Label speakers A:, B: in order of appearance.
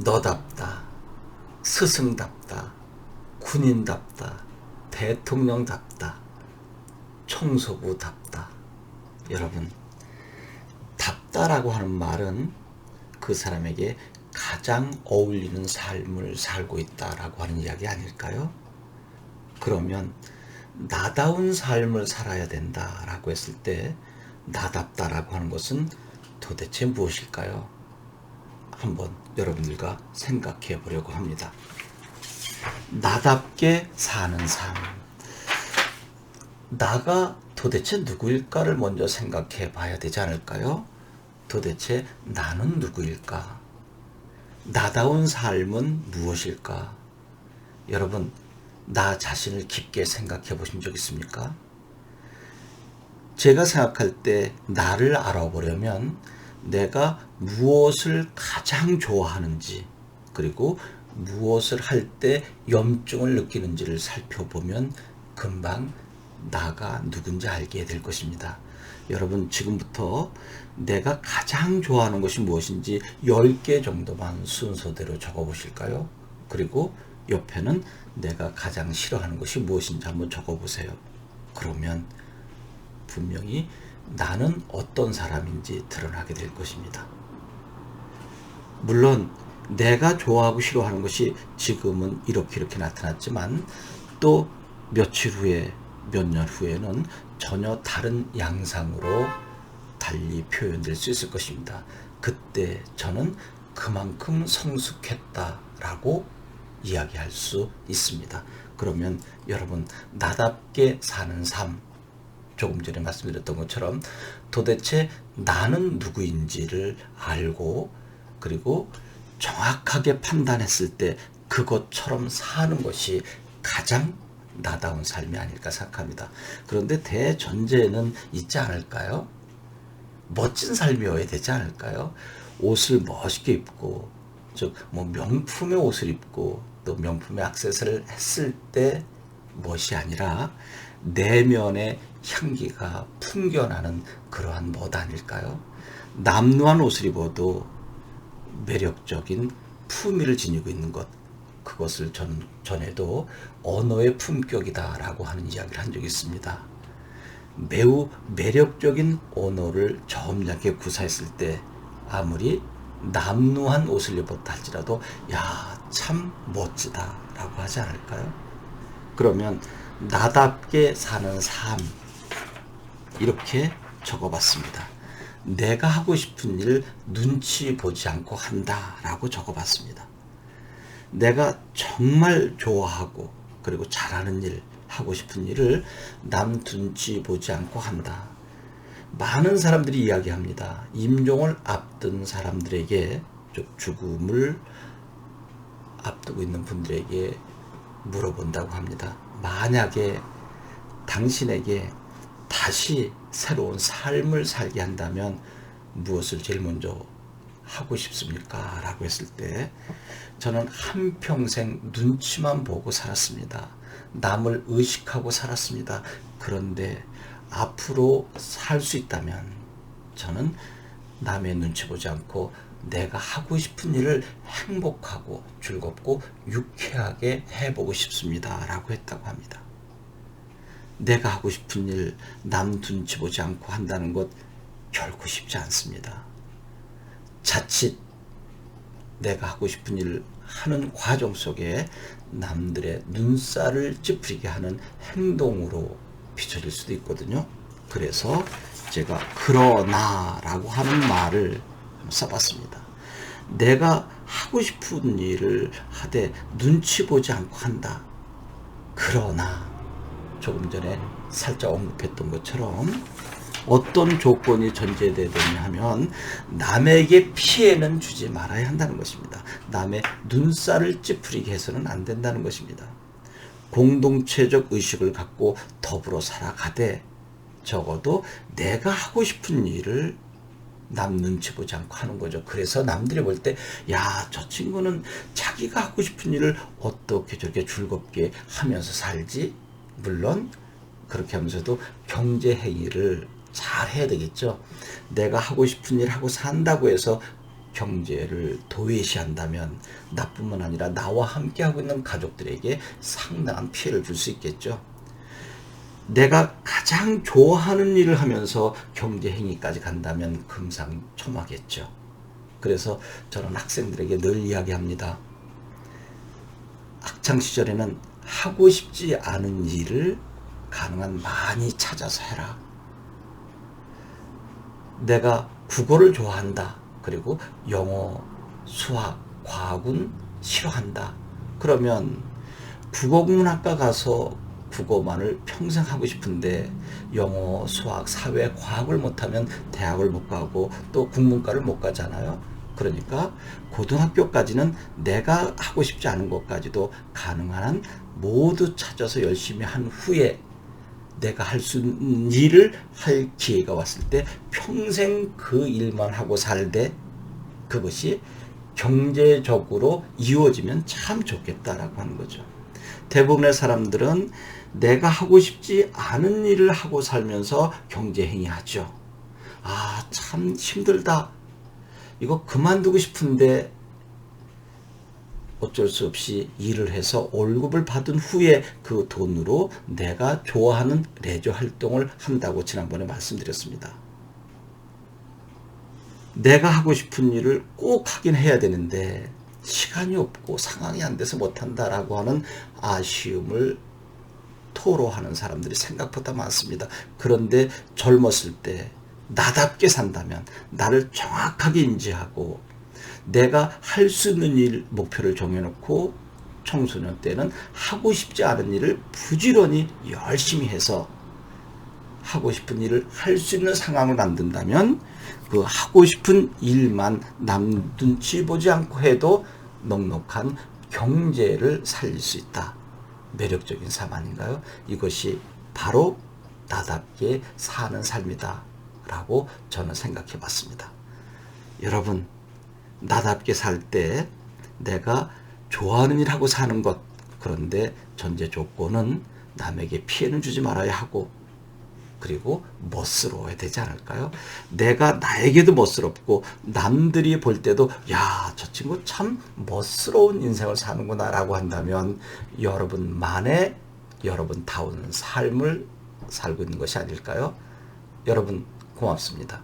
A: 너답다, 스승답다, 군인답다, 대통령답다, 청소부답다. 여러분, 답다라고 하는 말은 그 사람에게 가장 어울리는 삶을 살고 있다라고 하는 이야기 아닐까요? 그러면 나다운 삶을 살아야 된다라고 했을 때 나답다라고 하는 것은 도대체 무엇일까요? 한번 여러분들과 생각해 보려고 합니다. 나답게 사는 삶. 나가 도대체 누구일까를 먼저 생각해 봐야 되지 않을까요? 도대체 나는 누구일까? 나다운 삶은 무엇일까? 여러분, 나 자신을 깊게 생각해 보신 적 있습니까? 제가 생각할 때 나를 알아보려면 내가 무엇을 가장 좋아하는지, 그리고 무엇을 할 때 염증을 느끼는지를 살펴보면 금방 나가 누군지 알게 될 것입니다. 여러분, 지금부터 내가 가장 좋아하는 것이 무엇인지 10개 정도만 순서대로 적어 보실까요? 그리고 옆에는 내가 가장 싫어하는 것이 무엇인지 한번 적어 보세요. 그러면 분명히 나는 어떤 사람인지 드러나게 될 것입니다. 물론 내가 좋아하고 싫어하는 것이 지금은 이렇게 나타났지만 또 며칠 후에, 몇 년 후에는 전혀 다른 양상으로 달리 표현될 수 있을 것입니다. 그때 저는 그만큼 성숙했다라고 이야기할 수 있습니다. 그러면 여러분, 나답게 사는 삶, 조금 전에 말씀드렸던 것처럼 도대체 나는 누구인지를 알고 그리고 정확하게 판단했을 때 그것처럼 사는 것이 가장 나다운 삶이 아닐까 생각합니다. 그런데 대전제는 있지 않을까요? 멋진 삶이어야 되지 않을까요? 옷을 멋있게 입고, 즉 명품의 옷을 입고 또 명품의 액세서리를 했을 때 멋이 아니라 내면의 향기가 풍겨나는 그러한 멋 아닐까요? 남루한 옷을 입어도 매력적인 품위를 지니고 있는 것, 그것을 저는 전에도 언어의 품격이다라고 하는 이야기를 한 적이 있습니다. 매우 매력적인 언어를 점잖게 구사했을 때 아무리 남루한 옷을 입었다 할지라도 야, 참 멋지다라고 하지 않을까요? 그러면 나답게 사는 삶, 이렇게 적어봤습니다. 내가 하고 싶은 일을 눈치 보지 않고 한다라고 적어봤습니다. 내가 정말 좋아하고 그리고 잘하는 일, 하고 싶은 일을 남 눈치 보지 않고 한다. 많은 사람들이 이야기합니다. 임종을 앞둔 사람들에게, 죽음을 앞두고 있는 분들에게 물어본다고 합니다. 만약에 당신에게 다시 새로운 삶을 살게 한다면 무엇을 제일 먼저 하고 싶습니까? 라고 했을 때 저는 한평생 눈치만 보고 살았습니다. 남을 의식하고 살았습니다. 그런데 앞으로 살 수 있다면 저는 남의 눈치 보지 않고 내가 하고 싶은 일을 행복하고 즐겁고 유쾌하게 해보고 싶습니다. 라고 했다고 합니다. 내가 하고 싶은 일 남 눈치 보지 않고 한다는 것 결코 쉽지 않습니다. 자칫 내가 하고 싶은 일을 하는 과정 속에 남들의 눈살을 찌푸리게 하는 행동으로 비춰질 수도 있거든요. 그래서 제가 그러나라고 하는 말을 써봤습니다. 내가 하고 싶은 일을 하되 눈치 보지 않고 한다. 그러나 조금 전에 살짝 언급했던 것처럼 어떤 조건이 전제되느냐 하면 남에게 피해는 주지 말아야 한다는 것입니다. 남의 눈살을 찌푸리게 해서는 안 된다는 것입니다. 공동체적 의식을 갖고 더불어 살아가되 적어도 내가 하고 싶은 일을 남 눈치 보지 않고 하는 거죠. 그래서 남들이 볼 때 야, 저 친구는 자기가 하고 싶은 일을 어떻게 저렇게 즐겁게 하면서 살지? 물론 그렇게 하면서도 경제 행위를 잘 해야 되겠죠. 내가 하고 싶은 일 하고 산다고 해서 경제를 도외시한다면 나뿐만 아니라 나와 함께하고 있는 가족들에게 상당한 피해를 줄 수 있겠죠. 내가 가장 좋아하는 일을 하면서 경제 행위까지 간다면 금상첨화겠죠. 그래서 저는 학생들에게 늘 이야기합니다. 학창 시절에는 하고 싶지 않은 일을 가능한 많이 찾아서 해라. 내가 국어를 좋아한다. 그리고 영어, 수학, 과학은 싫어한다. 그러면 국어국문학과 가서 국어만을 평생 하고 싶은데 영어, 수학, 사회, 과학을 못하면 대학을 못 가고 또 국문과를 못 가잖아요. 그러니까 고등학교까지는 내가 하고 싶지 않은 것까지도 가능한 한 모두 찾아서 열심히 한 후에 내가 할 수 있는 일을 할 기회가 왔을 때 평생 그 일만 하고 살되 그것이 경제적으로 이루어지면 참 좋겠다라고 하는 거죠. 대부분의 사람들은 내가 하고 싶지 않은 일을 하고 살면서 경제행위 하죠. 아, 참 힘들다. 이거 그만두고 싶은데 어쩔 수 없이 일을 해서 월급을 받은 후에 그 돈으로 내가 좋아하는 레저 활동을 한다고 지난번에 말씀드렸습니다. 내가 하고 싶은 일을 꼭 하긴 해야 되는데 시간이 없고 상황이 안 돼서 못한다라고 하는 아쉬움을 토로하는 사람들이 생각보다 많습니다. 그런데 젊었을 때 나답게 산다면 나를 정확하게 인지하고 내가 할 수 있는 일 목표를 정해놓고 청소년 때는 하고 싶지 않은 일을 부지런히 열심히 해서 하고 싶은 일을 할 수 있는 상황을 만든다면 그 하고 싶은 일만 남 눈치 보지 않고 해도 넉넉한 경제를 살릴 수 있다. 매력적인 삶 아닌가요? 이것이 바로 나답게 사는 삶이다 라고 저는 생각해 봤습니다. 여러분, 나답게 살 때 내가 좋아하는 일 하고 사는 것, 그런데 전제 조건은 남에게 피해는 주지 말아야 하고 그리고 멋스러워야 되지 않을까요? 내가 나에게도 멋스럽고 남들이 볼 때도 야, 저 친구 참 멋스러운 인생을 사는구나 라고 한다면 여러분만의 여러분다운 삶을 살고 있는 것이 아닐까요? 여러분 고맙습니다.